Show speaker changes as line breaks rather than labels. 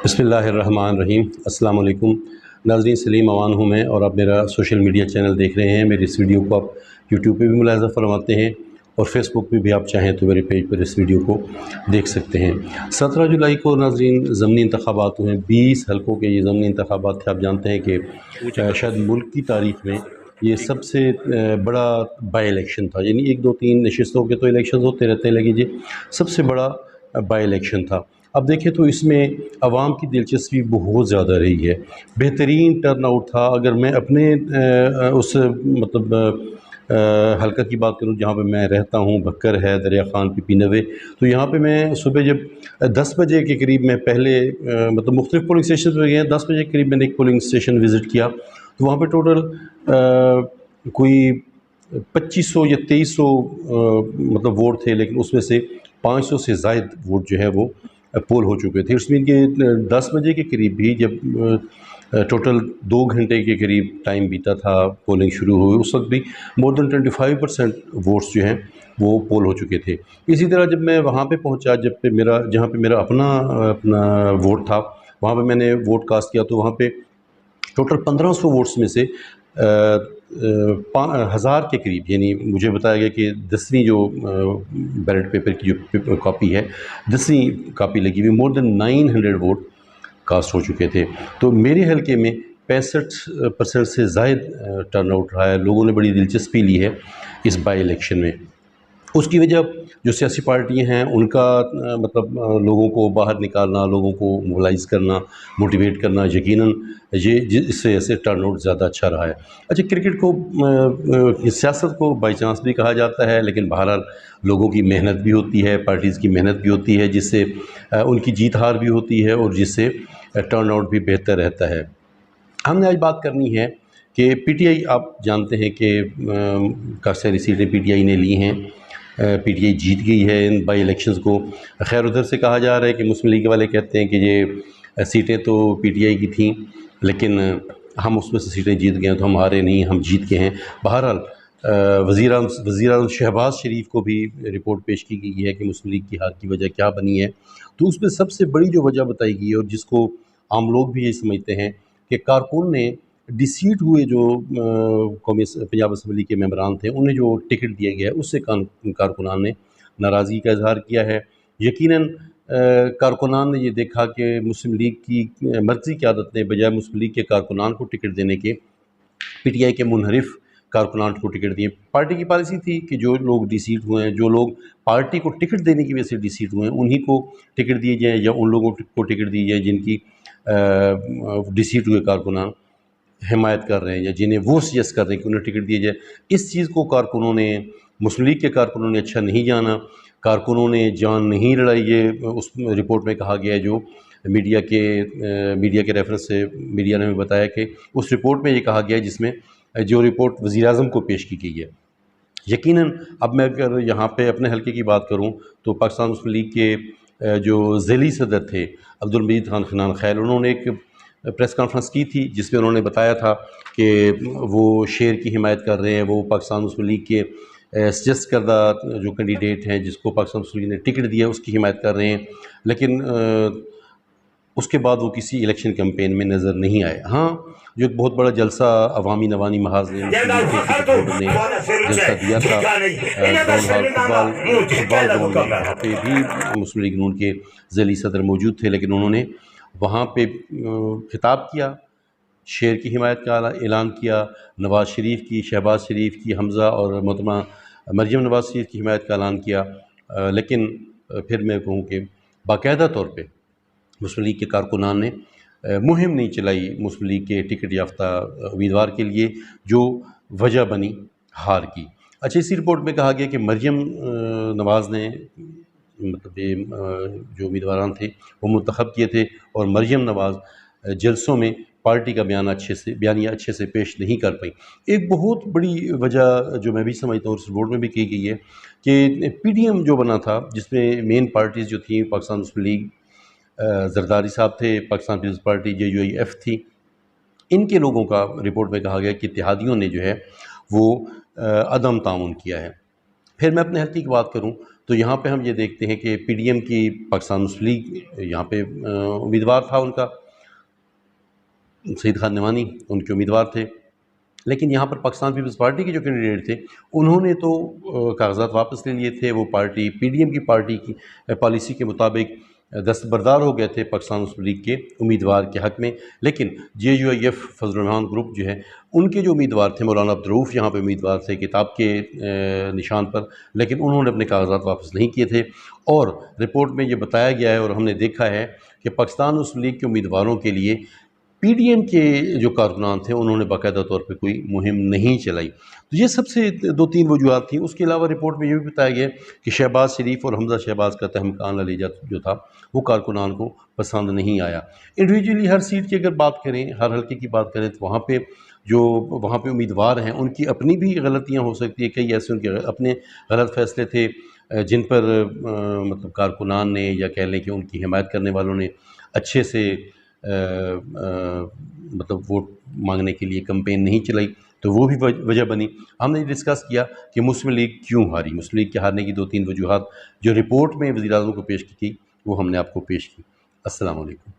بسم اللہ الرحمن الرحیم۔ السلام علیکم ناظرین، سلیم اوان ہوں میں اور آپ میرا سوشل میڈیا چینل دیکھ رہے ہیں۔ میری اس ویڈیو کو آپ یوٹیوب پہ بھی ملاحظہ فرماتے ہیں اور فیس بک پہ بھی آپ چاہیں تو میرے پیج پر اس ویڈیو کو دیکھ سکتے ہیں۔ 17 جولائی کو ناظرین ضمنی انتخابات ہوئے ہیں۔ 20 حلقوں کے یہ ضمنی انتخابات تھے۔ آپ جانتے ہیں کہ شاید ملک کی تاریخ میں یہ سب سے بڑا بائی الیکشن تھا، یعنی 1 2 3 نشستوں کے تو الیکشنز ہوتے رہتے ہیں، لیکن یہ سب سے بڑا بائی الیکشن تھا۔ اب دیکھیں تو اس میں عوام کی دلچسپی بہت زیادہ رہی ہے، بہترین ٹرن آؤٹ تھا۔ اگر میں اپنے اس حلقہ کی بات کروں جہاں پہ میں رہتا ہوں، بھکر ہے، دریا خان پی پی نوے، تو یہاں پہ میں صبح جب 10 بجے کے قریب میں پہلے مختلف پولنگ اسٹیشن پہ گئے ہیں، 10 بجے کے قریب میں نے ایک پولنگ اسٹیشن وزٹ کیا تو وہاں پہ ٹوٹل کوئی 2500 یا 2300 ووٹ تھے، لیکن اس میں سے 500 سے زائد ووٹ جو ہے وہ پول ہو چکے تھے۔ اس میں کہ 10 بجے کے قریب بھی جب ٹوٹل 2 گھنٹے کے قریب ٹائم بیتا تھا پولنگ شروع ہوئی، اس وقت بھی مور دین 25% ووٹس جو ہیں وہ پول ہو چکے تھے۔ اسی طرح جب میں وہاں پہ پہنچا، جہاں پہ میرا اپنا ووٹ تھا، وہاں پہ میں نے ووٹ کاسٹ کیا تو وہاں پہ ٹوٹل 1500 ووٹس میں سے 1000 کے قریب، یعنی مجھے بتایا گیا کہ 10ویں جو بیلٹ پیپر کی جو کاپی ہے، 10ویں کاپی لگی ہوئی، مور دین 900 ووٹ کاسٹ ہو چکے تھے۔ تو میرے حلقے میں 65% سے زائد ٹرن آؤٹ رہا ہے۔ لوگوں نے بڑی دلچسپی لی ہے اس بائی الیکشن میں۔ اس کی وجہ جو سیاسی پارٹیاں ہیں ان کا لوگوں کو باہر نکالنا، لوگوں کو موبلائز کرنا، موٹیویٹ کرنا، یقیناً یہ اس وجہ سے ٹرن آؤٹ زیادہ اچھا رہا ہے۔ اچھا، کرکٹ کو سیاست کو بائی چانس بھی کہا جاتا ہے، لیکن بہرحال لوگوں کی محنت بھی ہوتی ہے، پارٹیز کی محنت بھی ہوتی ہے، جس سے ان کی جیت ہار بھی ہوتی ہے اور جس سے ٹرن آؤٹ بھی بہتر رہتا ہے۔ ہم نے آج بات کرنی ہے کہ پی ٹی آئی، آپ جانتے ہیں کہ کافی ساری سیٹیں پی ٹی آئی نے لی ہیں، پی ٹی آئی جیت گئی ہے ان بائی الیکشنز کو۔ خیر ادھر سے کہا جا رہا ہے کہ مسلم لیگ والے کہتے ہیں کہ یہ سیٹیں تو پی ٹی آئی کی تھیں، لیکن ہم اس میں سے سیٹیں جیت گئے ہیں تو ہم ہارے نہیں، ہم جیت گئے ہیں۔ بہرحال وزیر اعظم شہباز شریف کو بھی رپورٹ پیش کی گئی ہے کہ مسلم لیگ کی ہار کی وجہ کیا بنی ہے، تو اس میں سب سے بڑی جو وجہ بتائی گئی ہے اور جس کو عام لوگ بھی یہ سمجھتے ہیں کہ کارکن نے ڈی سیٹ ہوئے جو قومی پنجاب اسمبلی کے ممبران تھے، انہیں جو ٹکٹ دیا گیا ہے اس سے کارکنان نے ناراضگی کا اظہار کیا ہے۔ یقیناً کارکنان نے یہ دیکھا کہ مسلم لیگ کی مرضی کی عادت نے بجائے مسلم لیگ کے کارکنان کو ٹکٹ دینے کے پی ٹی آئی کے منحرف کارکنان کو ٹکٹ دیے۔ پارٹی کی پالیسی تھی کہ جو لوگ ڈی سیٹ ہوئے ہیں، جو لوگ پارٹی کو ٹکٹ دینے کی وجہ سے ڈی سیٹ ہوئے ہیں، انہی کو ٹکٹ دیے جائیں یا ان لوگوں کو ٹکٹ دی جائے جن کی ڈی سیٹ ہوئے کارکنان حمایت کر رہے ہیں یا جنہیں وہ سجیسٹ کر رہے ہیں کہ انہیں ٹکٹ دیا جائے۔ اس چیز کو کارکنوں نے، مسلم لیگ کے کارکنوں نے اچھا نہیں جانا، کارکنوں نے جان نہیں لڑائی۔ یہ اس رپورٹ میں کہا گیا ہے جو میڈیا کے ریفرنس سے میڈیا نے بتایا کہ اس رپورٹ میں یہ کہا گیا ہے جس میں جو رپورٹ وزیر اعظم کو پیش کی گئی ہے۔ یقیناً اب میں اگر یہاں پہ اپنے حلقے کی بات کروں تو پاکستان مسلم لیگ کے جو ذیلی صدر تھے عبدالمجید خان خنان خیل، انہوں نے ایک پریس کانفرنس کی تھی جس میں انہوں نے بتایا تھا کہ وہ شیئر کی حمایت کر رہے ہیں، وہ پاکستان مسلم لیگ کے سجیسٹ کردہ جو کینڈیڈیٹ ہیں جس کو پاکستان مسلم لیگ نے ٹکٹ دیا اس کی حمایت کر رہے ہیں، لیکن اس کے بعد وہ کسی الیکشن کیمپین میں نظر نہیں آئے۔ ہاں، جو ایک بہت بڑا جلسہ عوامی نوانی محاذ نے مسلم لیگ کے کرکٹ بورڈ نے جلسہ دیا تھا ٹاؤن ہال فٹبال گراؤنڈ میں، وہاں پہ بھی مسلم لیگ نون کے ذیلی صدر موجود تھے، لیکن انہوں نے وہاں پہ خطاب کیا، شیئر کی حمایت کا اعلان کیا، نواز شریف کی، شہباز شریف کی، حمزہ اور محترمہ مریم نواز شریف کی حمایت کا اعلان کیا، لیکن پھر میں کہوں کہ باقاعدہ طور پہ مسلم لیگ کے کارکنان نے مہم نہیں چلائی مسلم لیگ کے ٹکٹ یافتہ امیدوار کے لیے، جو وجہ بنی ہار کی۔ اچھا، اسی رپورٹ میں کہا گیا کہ مریم نواز نے جو امیدواران تھے وہ منتخب کیے تھے اور مریم نواز جلسوں میں پارٹی کا بیانیہ اچھے سے پیش نہیں کر پائی۔ ایک بہت بڑی وجہ جو میں بھی سمجھتا ہوں اس رپورٹ میں بھی کی گئی ہے کہ پی ڈی ایم جو بنا تھا، جس میں مین پارٹیز جو تھیں پاکستان مسلم لیگ، زرداری صاحب تھے، Pakistan Peoples Party J U I F تھی، ان کے لوگوں کا رپورٹ میں کہا گیا کہ اتحادیوں نے جو ہے وہ عدم تعاون کیا ہے۔ پھر میں اپنے حلقے کی بات کروں تو یہاں پہ ہم یہ دیکھتے ہیں کہ پی ڈی ایم کی پاکستان مسلم لیگ یہاں پہ امیدوار تھا ان کا سعید خان نعمانی ان کے امیدوار تھے، لیکن یہاں پر پاکستان پیپلز پارٹی کے جو کینڈیڈیٹ تھے انہوں نے تو کاغذات واپس لے لیے تھے، وہ پارٹی پی ڈی ایم کی پارٹی کی پالیسی کے مطابق دستبردار ہو گئے تھے پاکستان مسلم لیگ کے امیدوار کے حق میں، لیکن جے U I F Fazal Rahman group جو ہے ان کے جو امیدوار تھے مولانا عبدالرؤف یہاں پہ امیدوار تھے کتاب کے نشان پر، لیکن انہوں نے اپنے کاغذات واپس نہیں کیے تھے، اور رپورٹ میں یہ بتایا گیا ہے اور ہم نے دیکھا ہے کہ پاکستان مسلم لیگ کے امیدواروں کے لیے پی ڈی ایم کے جو کارکنان تھے انہوں نے باقاعدہ طور پہ کوئی مہم نہیں چلائی۔ تو یہ سب سے دو تین وجوہات تھیں۔ اس کے علاوہ رپورٹ میں یہ بھی بتایا گیا کہ شہباز شریف اور حمزہ شہباز کا تہمکان علیجہ جو تھا وہ کارکنان کو پسند نہیں آیا۔ انڈیویجولی ہر سیٹ کی اگر بات کریں، ہر حلقے کی بات کریں، تو وہاں پہ امیدوار ہیں ان کی اپنی بھی غلطیاں ہو سکتی ہیں، کئی ایسے ان کے اپنے غلط فیصلے تھے جن پر مطلب کارکنان نے یا کہہ لیں کہ ان کی حمایت کرنے والوں نے اچھے سے مطلب ووٹ مانگنے کے لیے کمپین نہیں چلائی، تو وہ بھی وجہ بنی۔ ہم نے ڈسکس کیا کہ مسلم لیگ کیوں ہاری، مسلم لیگ کے ہارنے کی دو تین وجوہات جو رپورٹ میں وزیر اعظم کو پیش کی تھی وہ ہم نے آپ کو پیش کی۔ السلام علیکم۔